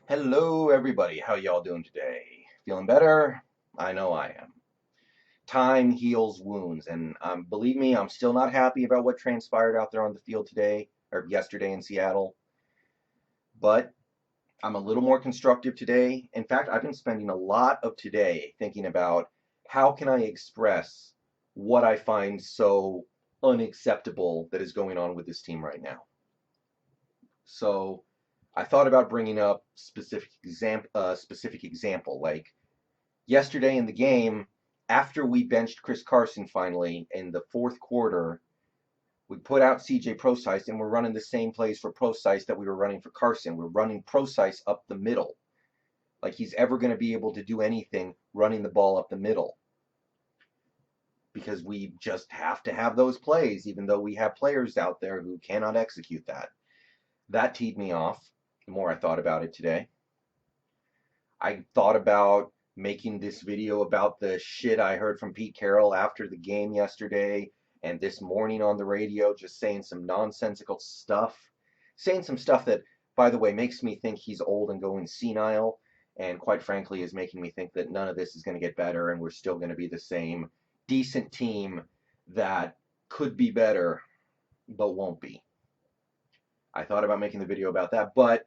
Hello, everybody. How y'all doing today? Feeling better? I know I am. Time heals wounds, and believe me, I'm still not happy about what transpired out there on the field today or yesterday in Seattle. But I'm a little more constructive today. In fact, I've been spending a lot of today thinking about how can I express what I find so unacceptable that is going on with this team right now. So I thought about bringing up specific example, like yesterday in the game, after we benched Chris Carson finally in the fourth quarter, we put out CJ Prosise and we're running the same plays for Prosise that we were running for Carson. We're running Prosise up the middle. Like he's ever going to be able to do anything running the ball up the middle. Because we just have to have those plays, even though we have players out there who cannot execute that. That teed me off the more I thought about it today. I thought about making this video about the shit I heard from Pete Carroll after the game yesterday and this morning on the radio, just saying some nonsensical stuff. Saying some stuff that, by the way, makes me think he's old and going senile, and quite frankly is making me think that none of this is going to get better and we're still going to be the same decent team that could be better but won't be. I thought about making the video about that, but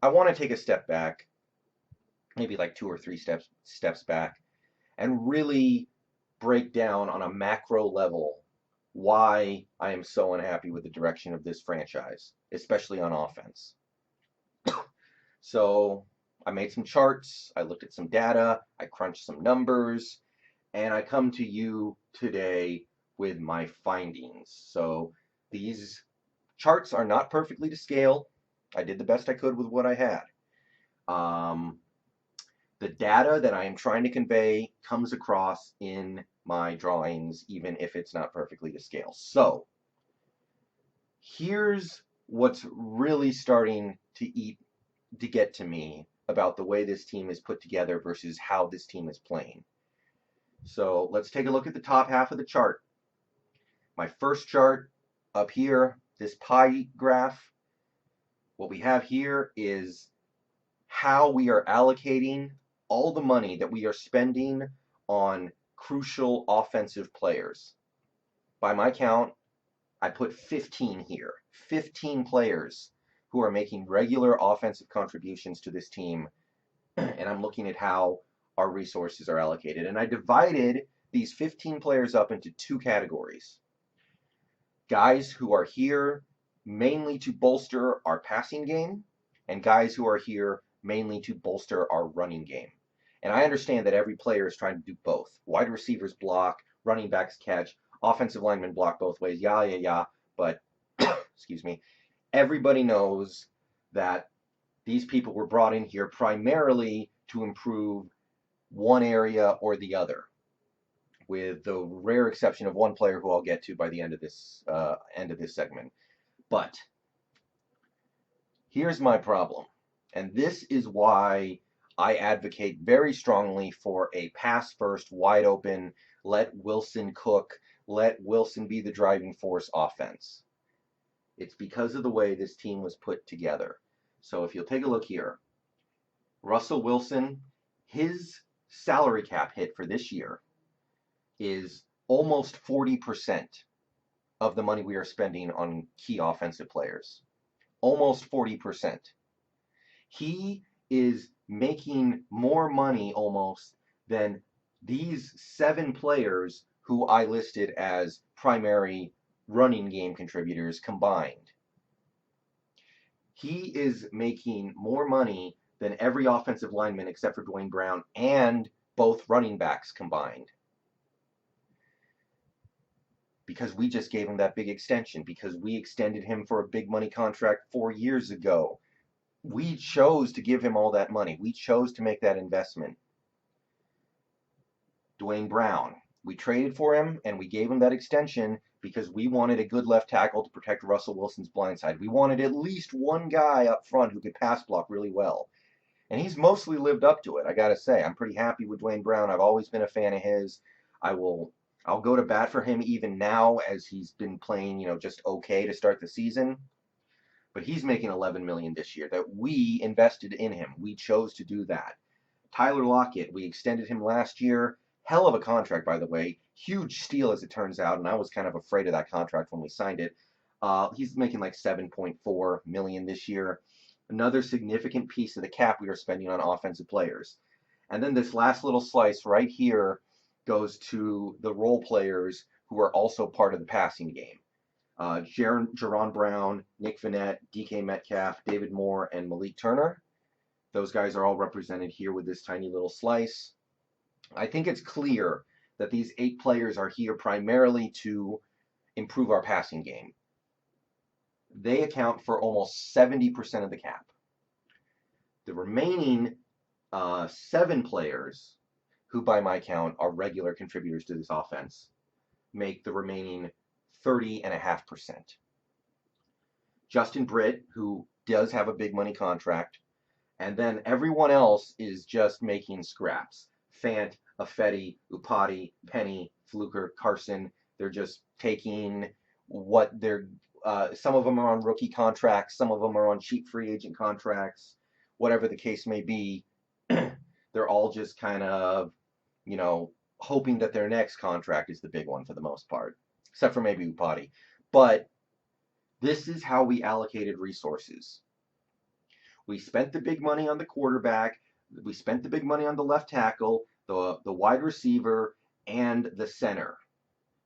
I want to take a step back, maybe like 2 or 3 steps back, and really break down on a macro level why I am so unhappy with the direction of this franchise, especially on offense. So I made some charts, I looked at some data, I crunched some numbers, and I come to you today with my findings. So these charts are not perfectly to scale. I did the best I could with what I had. The data that I am trying to convey comes across in my drawings, even if it's not perfectly to scale. So here's what's really starting to get to me about the way this team is put together versus how this team is playing. So let's take a look at the top half of the chart. My first chart up here, this pie graph, what we have here is how we are allocating all the money that we are spending on crucial offensive players. By my count, I put 15 here. 15 players who are making regular offensive contributions to this team, and I'm looking at how our resources are allocated. And I divided these 15 players up into 2 categories. Guys who are here mainly to bolster our passing game, and guys who are here mainly to bolster our running game. And I understand that every player is trying to do both. Wide receivers block, running backs catch, offensive linemen block both ways, yeah. But, excuse me, everybody knows that these people were brought in here primarily to improve one area or the other, with the rare exception of one player who I'll get to by the end of this segment. But here's my problem, and this is why I advocate very strongly for a pass-first, wide-open, let Wilson cook, let Wilson be the driving force offense. It's because of the way this team was put together. So if you'll take a look here, Russell Wilson, his salary cap hit for this year is almost 40% of the money we are spending on key offensive players. Almost 40%. He is making more money almost than these 7 players who I listed as primary running game contributors combined. He is making more money than every offensive lineman except for Dwayne Brown and both running backs combined. Because we just gave him that big extension, because we extended him for a big money contract 4 years ago. We chose to give him all that money. We chose to make that investment. Dwayne Brown, we traded for him and we gave him that extension because we wanted a good left tackle to protect Russell Wilson's blind side. We wanted at least one guy up front who could pass block really well. And he's mostly lived up to it, I gotta say. I'm pretty happy with Dwayne Brown. I've always been a fan of his. I'll go to bat for him even now as he's been playing, just okay to start the season. but he's making 11 million this year that we invested in him. We chose to do that. Tyler Lockett, we extended him last year. Hell of a contract, by the way. Huge steal, as it turns out, and I was kind of afraid of that contract when we signed it. He's making like 7.4 million this year. Another significant piece of the cap we are spending on offensive players. And then this last little slice right here goes to the role players who are also part of the passing game. Jaron Brown, Nick Vannett, DK Metcalf, David Moore, and Malik Turner. Those guys are all represented here with this tiny little slice. I think it's clear that these 8 players are here primarily to improve our passing game. They account for almost 70% of the cap. The remaining 7 players, who by my count are regular contributors to this offense, make the remaining 30.5%. Justin Britt, who does have a big money contract, and then everyone else is just making scraps. Fant, Affetti, Upati, Penny, Fluker, Carson. They're just taking what they're. Some of them are on rookie contracts. Some of them are on cheap free agent contracts. Whatever the case may be, they're all just kind of, hoping that their next contract is the big one for the most part, except for maybe Upati. But this is how we allocated resources. We spent the big money on the quarterback. We spent the big money on the left tackle, the wide receiver, and the center.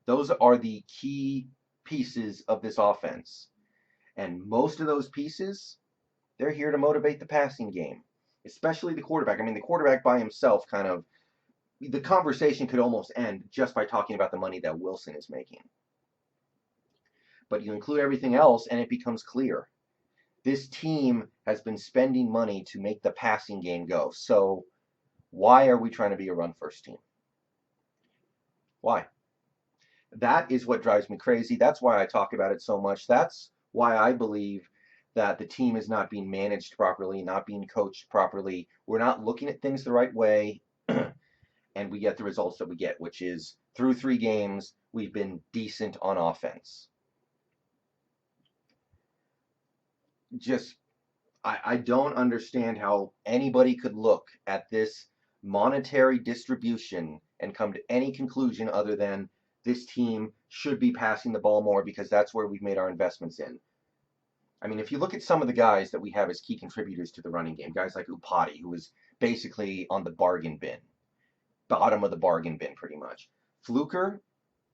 Those are the key pieces of this offense. And most of those pieces, they're here to motivate the passing game, especially the quarterback. I mean, the quarterback by himself the conversation could almost end just by talking about the money that Wilson is making. But you include everything else and it becomes clear. This team has been spending money to make the passing game go. So why are we trying to be a run-first team? Why? That is what drives me crazy. That's why I talk about it so much. That's why I believe that the team is not being managed properly, not being coached properly. We're not looking at things the right way, and we get the results that we get, which is through 3 games, we've been decent on offense. I don't understand how anybody could look at this monetary distribution and come to any conclusion other than this team should be passing the ball more because that's where we've made our investments in. I mean, if you look at some of the guys that we have as key contributors to the running game, guys like Upati, who was basically on the bargain bin, bottom of the bargain bin pretty much. Fluker,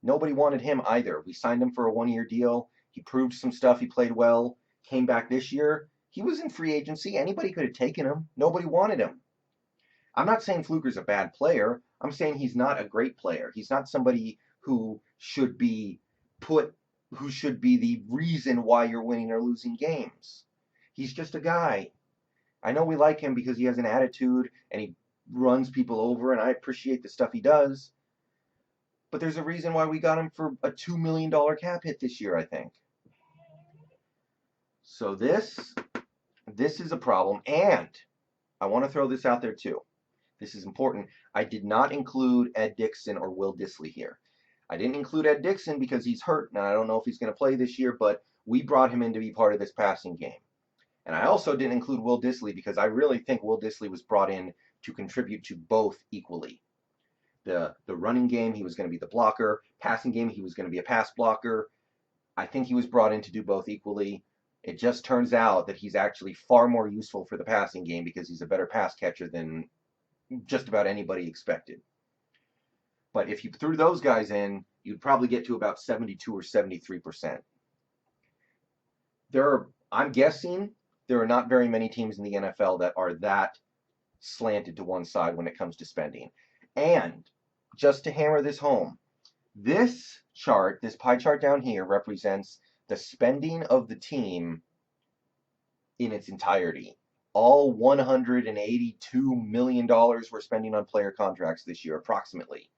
nobody wanted him either. We signed him for a 1-year deal. He proved some stuff. He played well. Came back this year. He was in free agency. Anybody could have taken him. Nobody wanted him. I'm not saying Fluker's a bad player. I'm saying he's not a great player. He's not somebody who should be the reason why you're winning or losing games. He's just a guy. I know we like him because he has an attitude and he runs people over, and I appreciate the stuff he does. But there's a reason why we got him for a $2 million cap hit this year, I think. So this is a problem, and I want to throw this out there too. This is important. I did not include Ed Dickson or Will Dissly here. I didn't include Ed Dickson because he's hurt, and I don't know if he's going to play this year, but we brought him in to be part of this passing game. And I also didn't include Will Dissly because I really think Will Dissly was brought in to contribute to both equally. The running game, he was going to be the blocker. Passing game, he was going to be a pass blocker. I think he was brought in to do both equally. It just turns out that he's actually far more useful for the passing game because he's a better pass catcher than just about anybody expected. But if you threw those guys in, you'd probably get to about 72 or 73%. I'm guessing there are not very many teams in the NFL that are that slanted to one side when it comes to spending. And just to hammer this home, this chart, this pie chart down here, represents the spending of the team in its entirety. All $182 million we're spending on player contracts this year, approximately.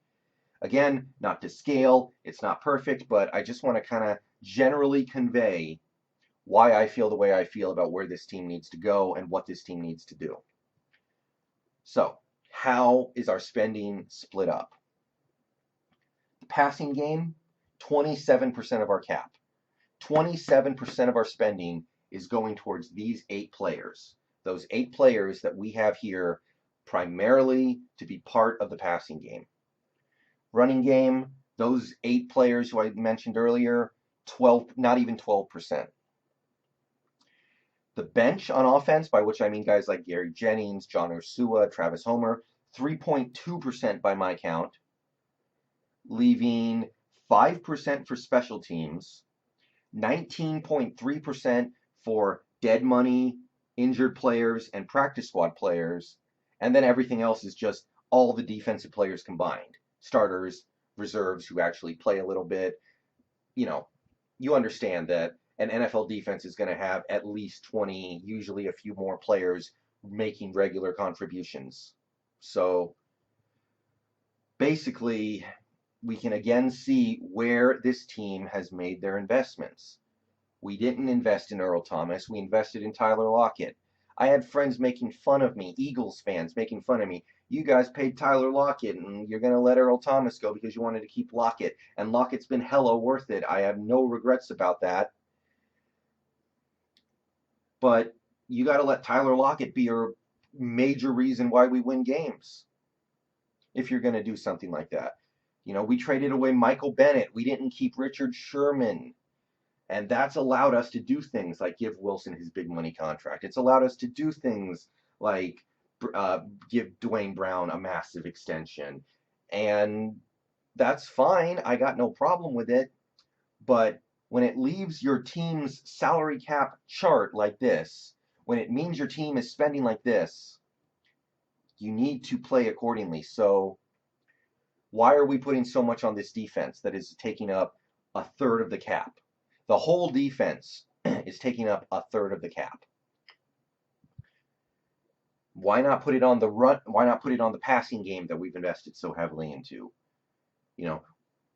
Again, not to scale, it's not perfect, but I just want to kind of generally convey why I feel the way I feel about where this team needs to go and what this team needs to do. So, how is our spending split up? The passing game, 27% of our cap. 27% of our spending is going towards these 8 players. Those 8 players that we have here primarily to be part of the passing game. Running game, those 8 players who I mentioned earlier, 12, not even 12%. The bench on offense, by which I mean guys like Gary Jennings, John Ursua, Travis Homer, 3.2% by my count, leaving 5% for special teams, 19.3% for dead money, injured players, and practice squad players, and then everything else is just all the defensive players combined. Starters, reserves who actually play a little bit. You understand that an NFL defense is going to have at least 20, usually a few more players making regular contributions. So basically, we can again see where this team has made their investments. We didn't invest in Earl Thomas. We invested in Tyler Lockett. I had friends making fun of me, Eagles fans making fun of me. You guys paid Tyler Lockett, and you're going to let Earl Thomas go because you wanted to keep Lockett. And Lockett's been hella worth it. I have no regrets about that. But you got to let Tyler Lockett be your major reason why we win games. If you're going to do something like that. We traded away Michael Bennett. We didn't keep Richard Sherman. And that's allowed us to do things like give Wilson his big money contract. It's allowed us to do things like give Dwayne Brown a massive extension. And that's fine. I got no problem with it. But when it leaves your team's salary cap chart like this, when it means your team is spending like this, you need to play accordingly. So why are we putting so much on this defense that is taking up a third of the cap? The whole defense is taking up a third of the cap. Why not put it on the run? Why not put it on the passing game that we've invested so heavily into?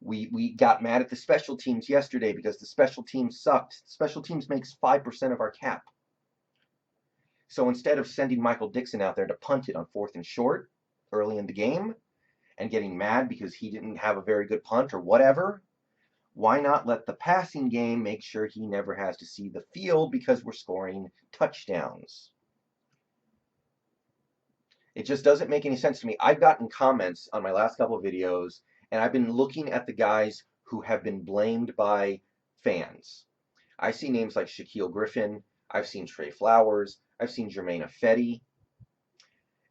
We got mad at the special teams yesterday because the special teams sucked. Special teams makes 5% of our cap. So instead of sending Michael Dixon out there to punt it on 4th and short early in the game and getting mad because he didn't have a very good punt or whatever, why not let the passing game make sure he never has to see the field because we're scoring touchdowns? It just doesn't make any sense to me. I've gotten comments on my last couple of videos, and I've been looking at the guys who have been blamed by fans. I see names like Shaquille Griffin. I've seen Trey Flowers. I've seen Jermaine Ifedi.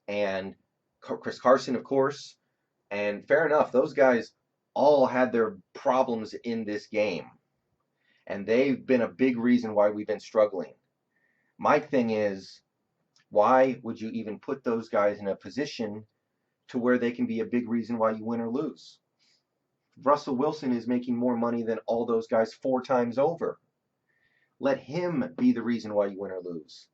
And Chris Carson, of course. And fair enough, those guys all had their problems in this game. And they've been a big reason why we've been struggling. My thing is, why would you even put those guys in a position to where they can be a big reason why you win or lose? Russell Wilson is making more money than all those guys 4 times over. Let him be the reason why you win or lose.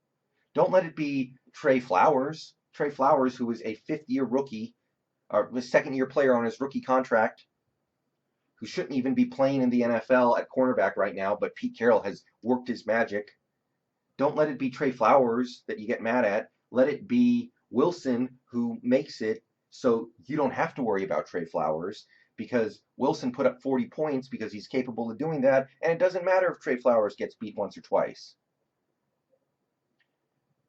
Don't let it be Trey Flowers. Trey Flowers, who is a 5th-year rookie, or a 2nd-year player on his rookie contract, who shouldn't even be playing in the NFL at cornerback right now, but Pete Carroll has worked his magic. Don't let it be Trey Flowers that you get mad at. Let it be Wilson who makes it so you don't have to worry about Trey Flowers, because Wilson put up 40 points because he's capable of doing that, and it doesn't matter if Trey Flowers gets beat once or twice.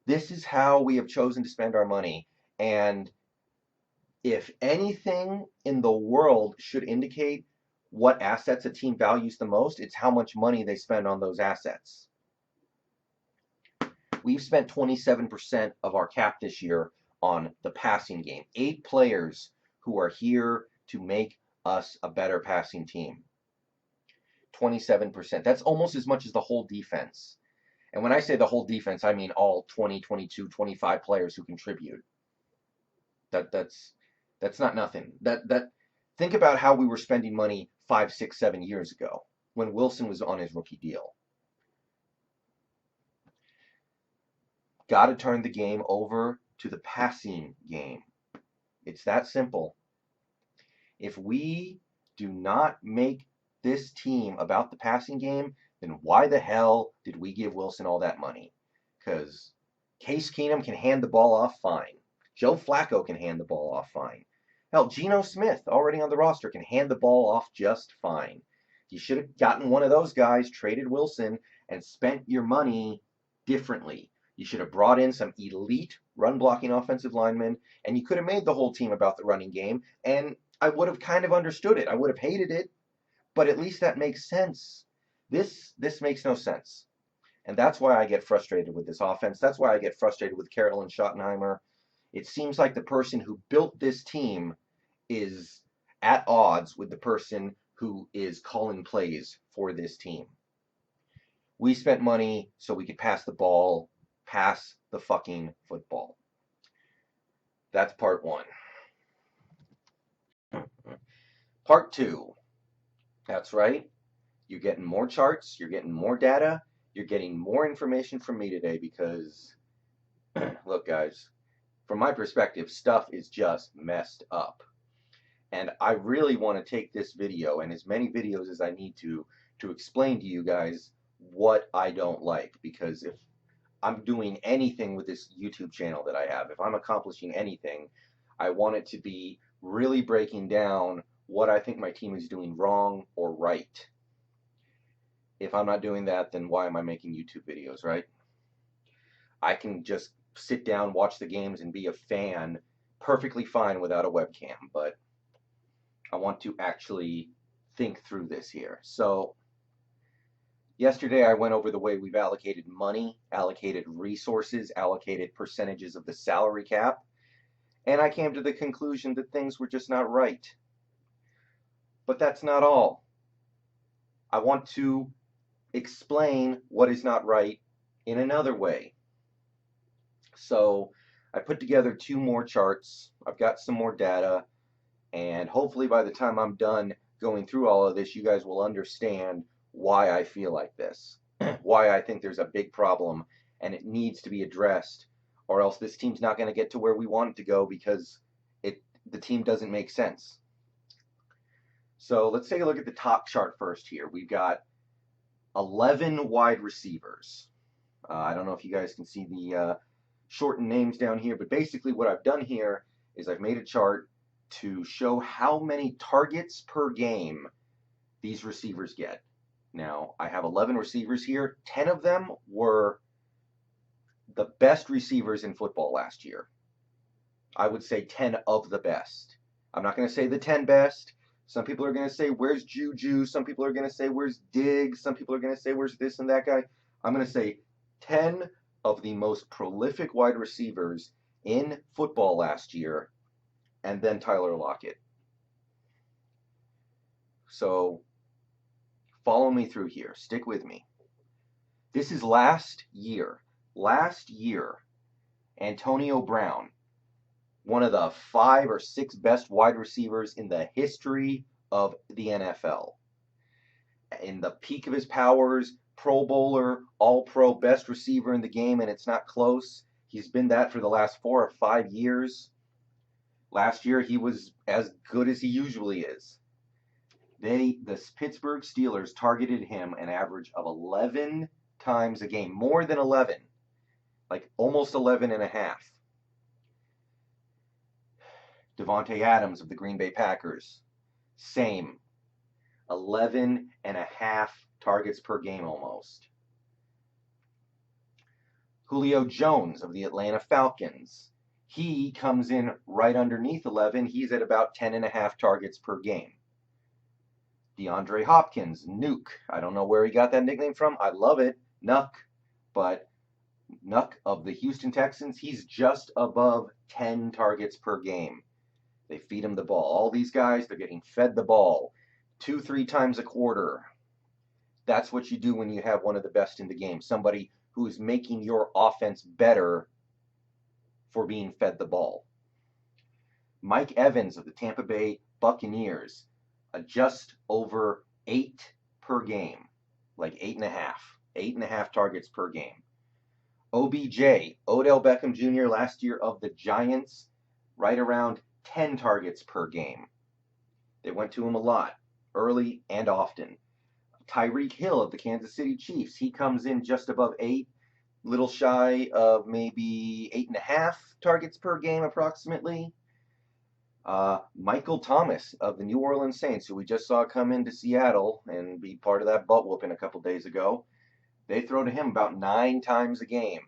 This is how we have chosen to spend our money, and if anything in the world should indicate what assets a team values the most, it's how much money they spend on those assets. We've spent 27% of our cap this year on the passing game. 8 players who are here to make us a better passing team. 27%. That's almost as much as the whole defense. And when I say the whole defense, I mean all 20, 22, 25 players who contribute. That's not nothing. Think about how we were spending money 5, 6, 7 years ago when Wilson was on his rookie deal. Got to turn the game over to the passing game. It's that simple. If we do not make this team about the passing game, then why the hell did we give Wilson all that money? Because Case Keenum can hand the ball off fine. Joe Flacco can hand the ball off fine. Hell, Geno Smith, already on the roster, can hand the ball off just fine. You should have gotten one of those guys, traded Wilson, and spent your money differently. You should have brought in some elite run blocking offensive linemen, and you could have made the whole team about the running game, and I would have kind of understood it. I would have hated it, but at least that makes sense. This makes no sense. And that's why I get frustrated with this offense. That's why I get frustrated with Carolyn Schottenheimer. It seems like the person who built this team is at odds with the person who is calling plays for this team. We spent money so we could pass the ball, pass the fucking football. That's part one. Part two. That's right. You're getting more charts, you're getting more data, you're getting more information from me today because, look, guys, from my perspective, stuff is just messed up. And I really want to take this video and as many videos as I need to explain to you guys what I don't like. Because if I'm doing anything with this YouTube channel that I have, if I'm accomplishing anything, I want it to be really breaking down what I think my team is doing wrong or right. If I'm not doing that, then why am I making YouTube videos, right? I can just sit down, watch the games, and be a fan perfectly fine without a webcam, but I want to actually think through this here. So yesterday I went over the way we've allocated money, allocated resources, allocated percentages of the salary cap, and I came to the conclusion that things were just not right. But that's not all. I want to explain what is not right in another way. So I put together 2 more charts. I've got some more data, and hopefully by the time I'm done going through all of this, you guys will understand why I feel like this, why I think there's a big problem and it needs to be addressed, or else this team's not going to get to where we want it to go because the team doesn't make sense. So let's take a look at the top chart first here. We've got 11 wide receivers. I don't know if you guys can see the shortened names down here, but basically what I've done here is I've made a chart to show how many targets per game these receivers get. Now, I have 11 receivers here. 10 of them were the best receivers in football last year. I would say 10 of the best. I'm not going to say the 10 best. Some people are going to say, where's Juju? Some people are going to say, where's Diggs? Some people are going to say, where's this and that guy? I'm going to say 10 of the most prolific wide receivers in football last year, and then Tyler Lockett. So follow me through here. Stick with me. This is last year. Last year, Antonio Brown, one of the 5 or 6 best wide receivers in the history of the NFL. In the peak of his powers, Pro Bowler, All-Pro, best receiver in the game, and it's not close. He's been that for the last 4 or 5 years. Last year, he was as good as he usually is. The Pittsburgh Steelers targeted him an average of 11 times a game, more than 11, like almost 11 and a half. Devontae Adams of the Green Bay Packers, same, 11 and a half targets per game almost. Julio Jones of the Atlanta Falcons, he comes in right underneath 11. He's at about 10 and a half targets per game. DeAndre Hopkins, Nuke. I don't know where he got that nickname from. I love it, Nuck. But Nuck of the Houston Texans, he's just above 10 targets per game. They feed him the ball. All these guys, they're getting fed the ball 2-3 times a quarter. That's what you do when you have one of the best in the game. Somebody who is making your offense better for being fed the ball. Mike Evans of the Tampa Bay Buccaneers, just over 8 per game, like 8.5 targets per game. OBJ, Odell Beckham Jr. last year of the Giants, right around 10 targets per game. They went to him a lot, early and often. Tyreek Hill of the Kansas City Chiefs, he comes in just above 8, little shy of maybe 8.5 targets per game approximately. Michael Thomas of the New Orleans Saints, who we just saw come into Seattle and be part of that butt whooping a couple days ago. They throw to him about 9 times a game.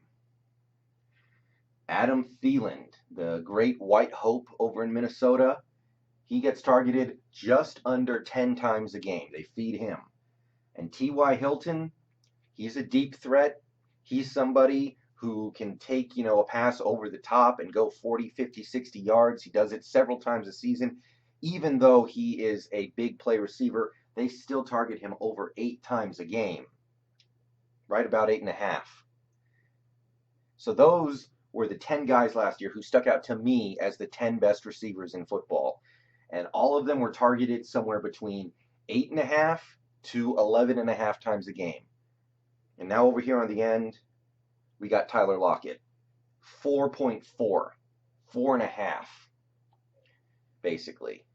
Adam Thielen, the great white hope over in Minnesota, he gets targeted just under 10 times a game. They feed him. And T.Y. Hilton, he's a deep threat. He's somebody who can take, a pass over the top and go 40, 50, 60 yards. He does it several times a season. Even though he is a big play receiver, they still target him over 8 times a game. Right about 8.5. So those were the 10 guys last year who stuck out to me as the 10 best receivers in football. And all of them were targeted somewhere between 8.5 to 11.5 times a game. And now over here on the end, we got Tyler Lockett. 4.4. 4.5, basically.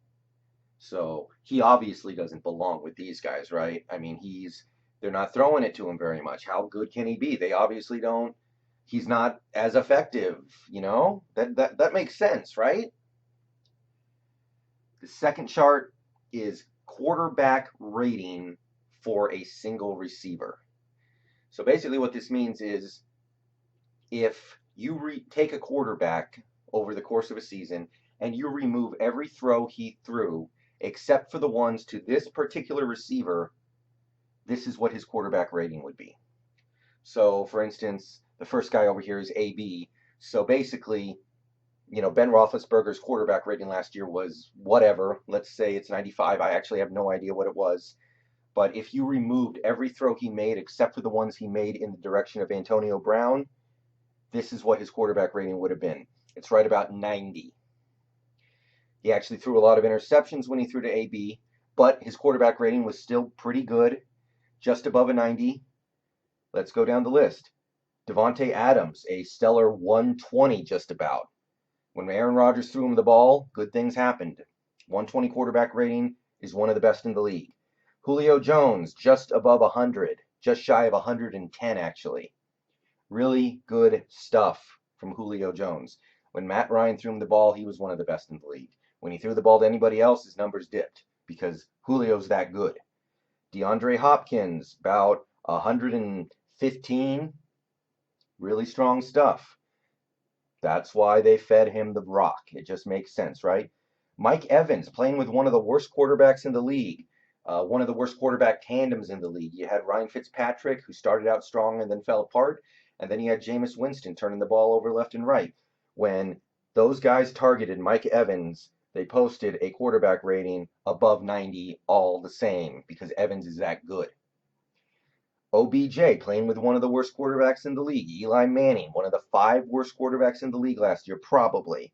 So he obviously doesn't belong with these guys, right? I mean, they're not throwing it to him very much. How good can he be? They obviously don't. He's not as effective, That makes sense, right? The second chart is quarterback rating for a single receiver. So basically what this means is if you take a quarterback over the course of a season and you remove every throw he threw except for the ones to this particular receiver, this is what his quarterback rating would be. So, for instance, the first guy over here is AB. So basically, Ben Roethlisberger's quarterback rating last year was whatever. Let's say it's 95. I actually have no idea what it was. But if you removed every throw he made except for the ones he made in the direction of Antonio Brown, this is what his quarterback rating would have been. It's right about 90. He actually threw a lot of interceptions when he threw to AB, but his quarterback rating was still pretty good, just above a 90. Let's go down the list. Devontae Adams, a stellar 120 just about. When Aaron Rodgers threw him the ball, good things happened. 120 quarterback rating is one of the best in the league. Julio Jones, just above 100, just shy of 110 actually. Really good stuff from Julio Jones. When Matt Ryan threw him the ball, he was one of the best in the league. When he threw the ball to anybody else, his numbers dipped because Julio's that good. DeAndre Hopkins, about 115. Really strong stuff. That's why they fed him the rock. It just makes sense, right? Mike Evans, playing with one of the worst quarterbacks in the league. One of the worst quarterback tandems in the league. You had Ryan Fitzpatrick, who started out strong and then fell apart. And then you had Jameis Winston turning the ball over left and right. When those guys targeted Mike Evans, they posted a quarterback rating above 90 all the same because Evans is that good. OBJ, playing with one of the worst quarterbacks in the league. Eli Manning, one of the 5 worst quarterbacks in the league last year, probably.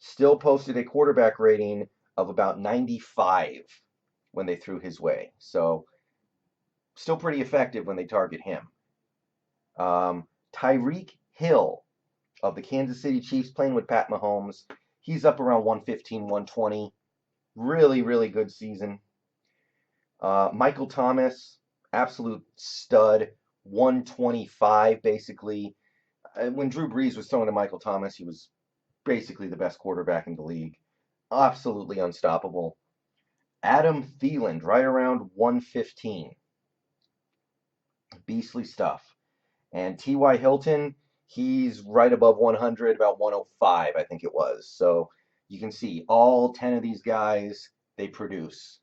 Still posted a quarterback rating of about 95 when they threw his way. So, still pretty effective when they target him. Tyreek Hill of the Kansas City Chiefs, playing with Pat Mahomes. He's up around 115, 120. Really, really good season. Michael Thomas, absolute stud, 125 basically. When Drew Brees was throwing to Michael Thomas, he was basically the best quarterback in the league. Absolutely unstoppable. Adam Thielen, right around 115. Beastly stuff. And T.Y. Hilton, he's right above 100, about 105, I think it was. So you can see all 10 of these guys, they produce.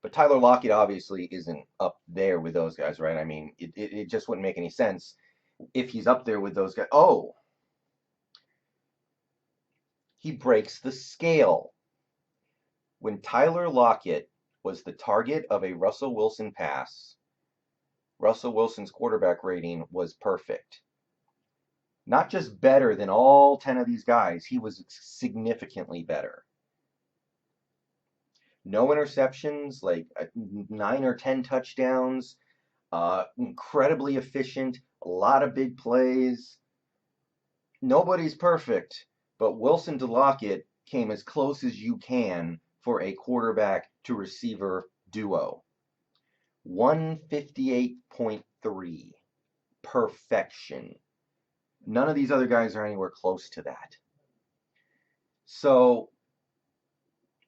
But Tyler Lockett obviously isn't up there with those guys, right? I mean, it just wouldn't make any sense if he's up there with those guys. Oh, he breaks the scale. When Tyler Lockett was the target of a Russell Wilson pass, Russell Wilson's quarterback rating was perfect. Not just better than all 10 of these guys, he was significantly better. No interceptions, like 9 or 10 touchdowns, incredibly efficient, a lot of big plays. Nobody's perfect, but Wilson to Lockett came as close as you can for a quarterback to receiver duo. 158.3. Perfection. None of these other guys are anywhere close to that. So,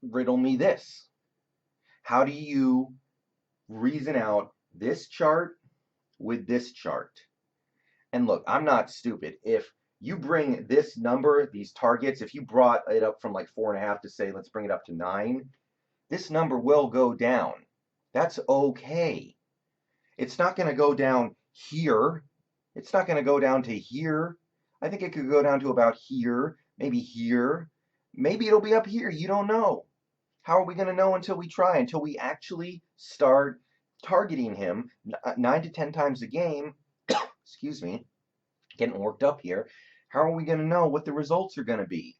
riddle me this. How do you reason out this chart with this chart. And look, I'm not stupid. If you bring this number, these targets, if you brought it up from like 4.5 to say, let's bring it up to 9, this number will go down. That's okay. It's not going to go down here. It's not going to go down to here. I think it could go down to about here, maybe here. Maybe it'll be up here. You don't know. How are we going to know until we try, until we actually start targeting him 9 to 10 times a game? Excuse me, getting worked up here. How are we going to know what the results are going to be?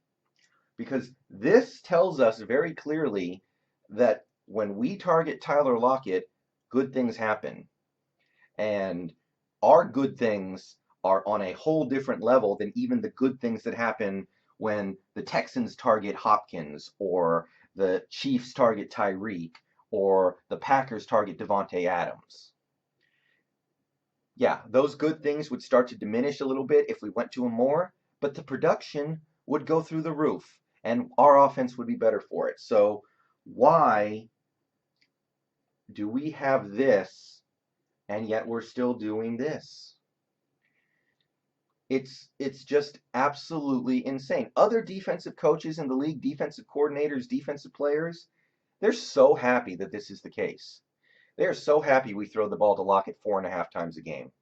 Because this tells us very clearly that when we target Tyler Lockett, good things happen. And our good things are on a whole different level than even the good things that happen when the Texans target Hopkins, or the Chiefs target Tyreek, or the Packers target Devontae Adams. Yeah, those good things would start to diminish a little bit if we went to him more, but the production would go through the roof, and our offense would be better for it. So why do we have this, and yet we're still doing this? It's just absolutely insane. Other defensive coaches in the league, defensive coordinators, defensive players, they're so happy that this is the case. They are so happy we throw the ball to Lockett 4.5 times a game.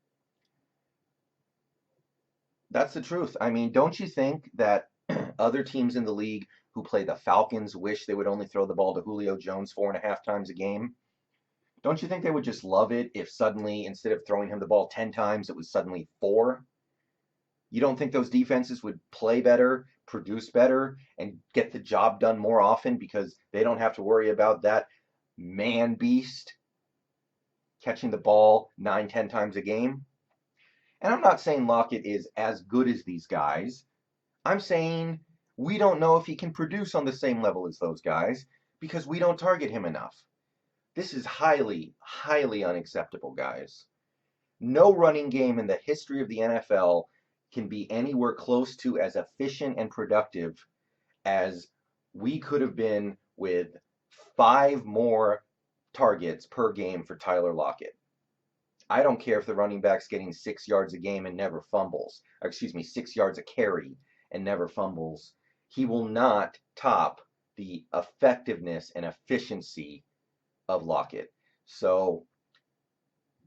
That's the truth. I mean, don't you think that other teams in the league who play the Falcons wish they would only throw the ball to Julio Jones 4.5 times a game? Don't you think they would just love it if suddenly, instead of throwing him the ball 10 times, it was suddenly 4? You don't think those defenses would play better, produce better, and get the job done more often because they don't have to worry about that man beast catching the ball 9, 10 times a game? And I'm not saying Lockett is as good as these guys. I'm saying we don't know if he can produce on the same level as those guys because we don't target him enough. This is highly, highly unacceptable, guys. No running game in the history of the NFL can be anywhere close to as efficient and productive as we could have been with 5 more targets per game for Tyler Lockett. I don't care if the running back's getting 6 yards a game and never fumbles. Or 6 yards a carry and never fumbles. He will not top the effectiveness and efficiency of Lockett. So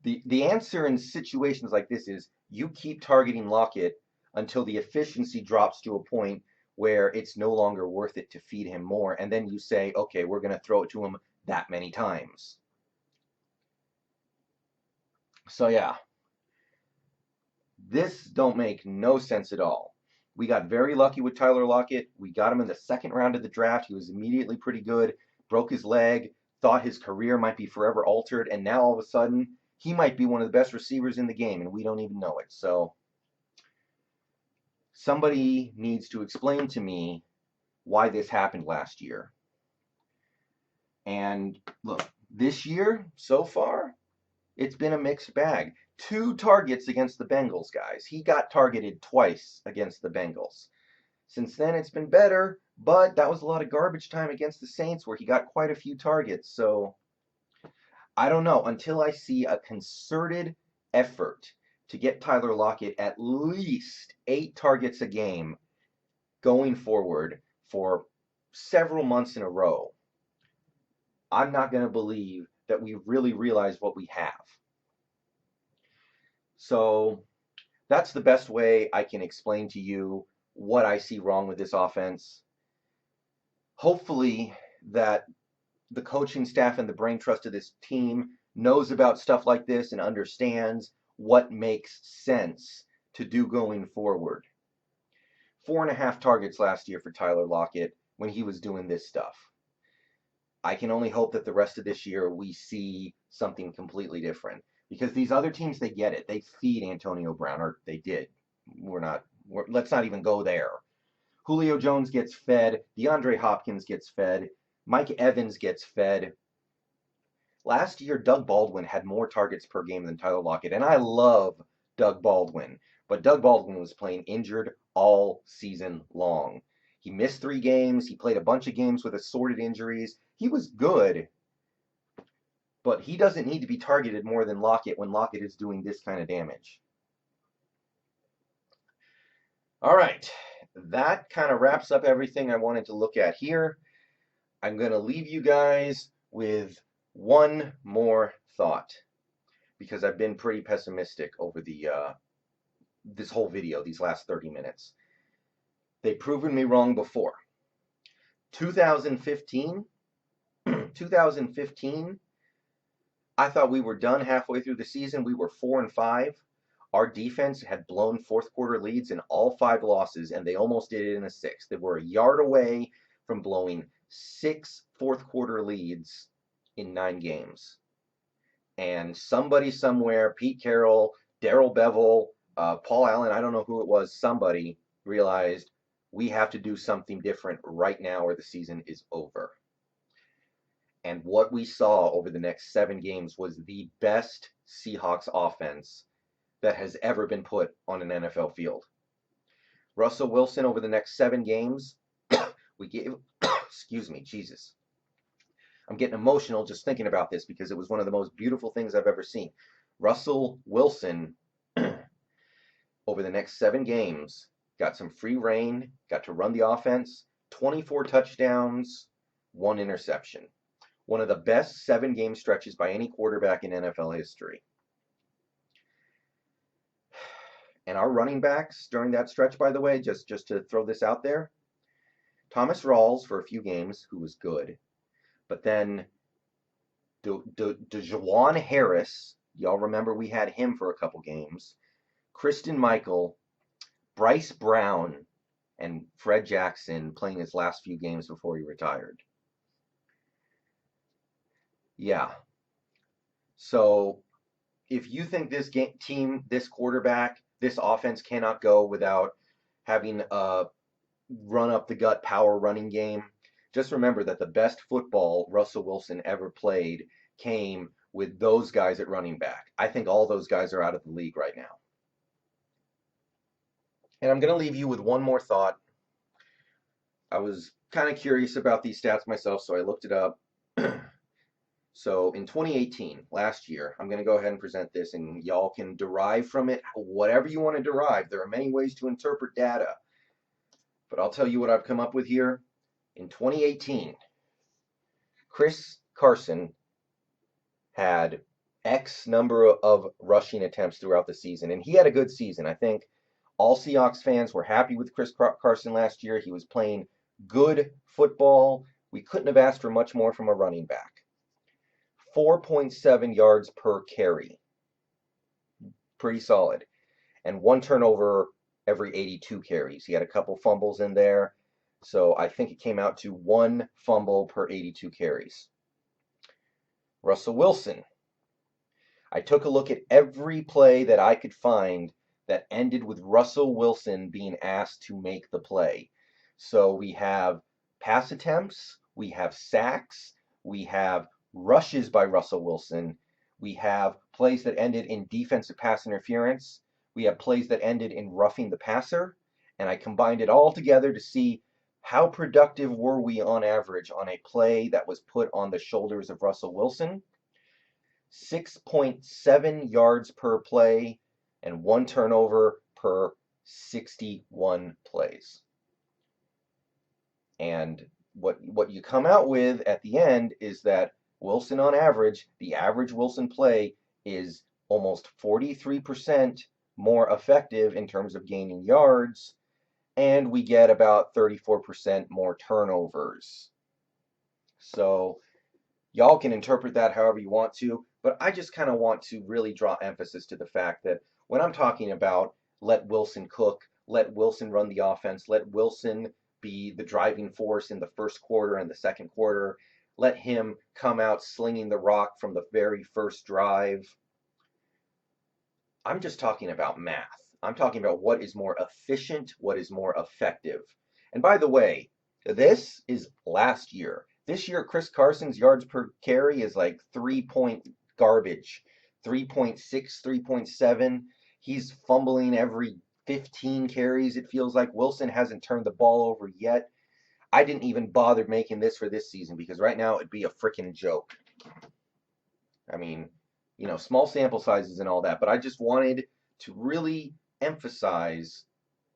the answer in situations like this is you keep targeting Lockett until the efficiency drops to a point where it's no longer worth it to feed him more. And then you say, okay, we're going to throw it to him that many times. So yeah, this don't make no sense at all. We got very lucky with Tyler Lockett. We got him in the 2nd round of the draft. He was immediately pretty good, broke his leg, thought his career might be forever altered, and now all of a sudden, he might be one of the best receivers in the game, and we don't even know it. So somebody needs to explain to me why this happened last year. And look, this year, so far, it's been a mixed bag. 2 targets against the Bengals, guys. He got targeted twice against the Bengals. Since then, it's been better, but that was a lot of garbage time against the Saints where he got quite a few targets. So I don't know. Until I see a concerted effort to get Tyler Lockett at least 8 targets a game going forward for several months in a row, I'm not going to believe that we really realize what we have. So that's the best way I can explain to you what I see wrong with this offense. Hopefully that the coaching staff and the brain trust of this team knows about stuff like this and understands what makes sense to do going forward. 4.5 targets last year for Tyler Lockett when he was doing this stuff. I can only hope that the rest of this year we see something completely different. Because these other teams, they get it. They feed Antonio Brown, or they did. Let's not even go there. Julio Jones gets fed. DeAndre Hopkins gets fed. Mike Evans gets fed. Last year, Doug Baldwin had more targets per game than Tyler Lockett. And I love Doug Baldwin. But Doug Baldwin was playing injured all season long. He missed 3 games. He played a bunch of games with assorted injuries. He was good. But he doesn't need to be targeted more than Lockett when Lockett is doing this kind of damage. All right, that kind of wraps up everything I wanted to look at here. I'm going to leave you guys with one more thought, because I've been pretty pessimistic over this whole video, these last 30 minutes. They've proven me wrong before. 2015, 2015, I thought we were done halfway through the season. We were 4-5. Our defense had blown fourth quarter leads in all 5 losses, and they almost did it in a 6th. They were a yard away from blowing 6 fourth quarter leads in 9 games. And somebody somewhere, Pete Carroll, Darrell Bevell, Paul Allen, I don't know who it was, somebody realized we have to do something different right now or the season is over. And what we saw over the next 7 games was the best Seahawks offense that has ever been put on an NFL field. Russell Wilson over the next 7 games, we gave, excuse me, Jesus. I'm getting emotional just thinking about this because it was one of the most beautiful things I've ever seen. Russell Wilson, over the next 7 games, got some free reign, got to run the offense, 24 touchdowns, 1 interception. One of the best 7-game stretches by any quarterback in NFL history. And our running backs during that stretch, by the way, just to throw this out there, Thomas Rawls for a few games, who was good. But then DeJuan Harris, y'all remember we had him for a couple games. Kristen Michael, Bryce Brown, and Fred Jackson playing his last few games before he retired. Yeah. So if you think this team, this quarterback, this offense cannot go without having a run up the gut power running game, just remember that the best football Russell Wilson ever played came with those guys at running back. I think all those guys are out of the league right now. And I'm going to leave you with one more thought. I was kind of curious about these stats myself, so I looked it up. So in 2018, last year, I'm going to go ahead and present this, and y'all can derive from it whatever you want to derive. There are many ways to interpret data, but I'll tell you what I've come up with here. In 2018, Chris Carson had X number of rushing attempts throughout the season, and he had a good season. I think all Seahawks fans were happy with Chris Carson last year. He was playing good football. We couldn't have asked for much more from a running back. 4.7 yards per carry. Pretty solid. And 1 turnover every 82 carries. He had a couple fumbles in there. So I think it came out to 1 fumble per 82 carries. Russell Wilson. I took a look at every play that I could find that ended with Russell Wilson being asked to make the play. So we have pass attempts, we have sacks, we have rushes by Russell Wilson, we have plays that ended in defensive pass interference, we have plays that ended in roughing the passer, and I combined it all together to see how productive were we on average on a play that was put on the shoulders of Russell Wilson. 6.7 yards per play and 1 turnover per 61 plays. And what you come out with at the end is that Wilson on average, the average Wilson play is almost 43% more effective in terms of gaining yards, and we get about 34% more turnovers. So y'all can interpret that however you want to, but I just kind of want to really draw emphasis to the fact that when I'm talking about let Wilson cook, let Wilson run the offense, let Wilson be the driving force in the first quarter and the second quarter, let him come out slinging the rock from the very first drive. I'm just talking about math. I'm talking about what is more efficient, what is more effective. And by the way, this is last year. This year, Chris Carson's yards per carry is like 3-point garbage. 3.6, 3.7. He's fumbling every 15 carries, it feels like. Wilson hasn't turned the ball over yet. I didn't even bother making this for this season because right now it'd be a freaking joke. I mean, small sample sizes and all that, but I just wanted to really emphasize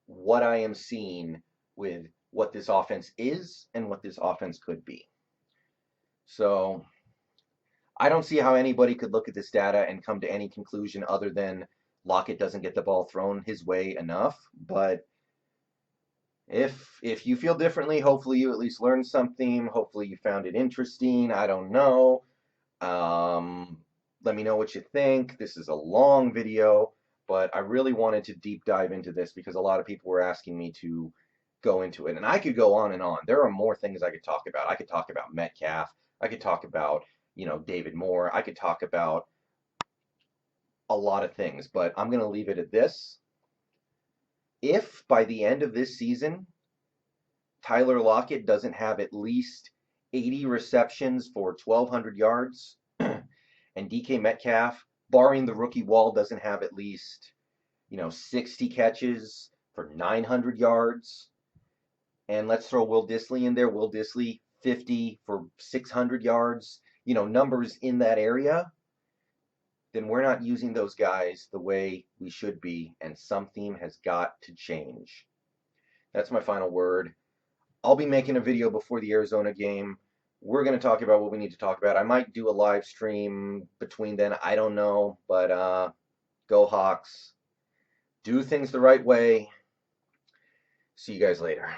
what I am seeing with what this offense is and what this offense could be. So I don't see how anybody could look at this data and come to any conclusion other than Lockett doesn't get the ball thrown his way enough. But if you feel differently, hopefully you at least learned something. Hopefully you found it interesting. I don't know. Let me know what you think. This is a long video, but I really wanted to deep dive into this because a lot of people were asking me to go into it. And I could go on and on. There are more things I could talk about. I could talk about Metcalf. I could talk about, David Moore. I could talk about a lot of things, but I'm going to leave it at this. If by the end of this season, Tyler Lockett doesn't have at least 80 receptions for 1,200 yards, and DK Metcalf, barring the rookie wall, doesn't have at least, 60 catches for 900 yards, and let's throw Will Dissly in there. Will Dissly, 50 for 600 yards, numbers in that area, then we're not using those guys the way we should be, and something has got to change. That's my final word. I'll be making a video before the Arizona game. We're going to talk about what we need to talk about. I might do a live stream between then. I don't know, but go Hawks. Do things the right way. See you guys later.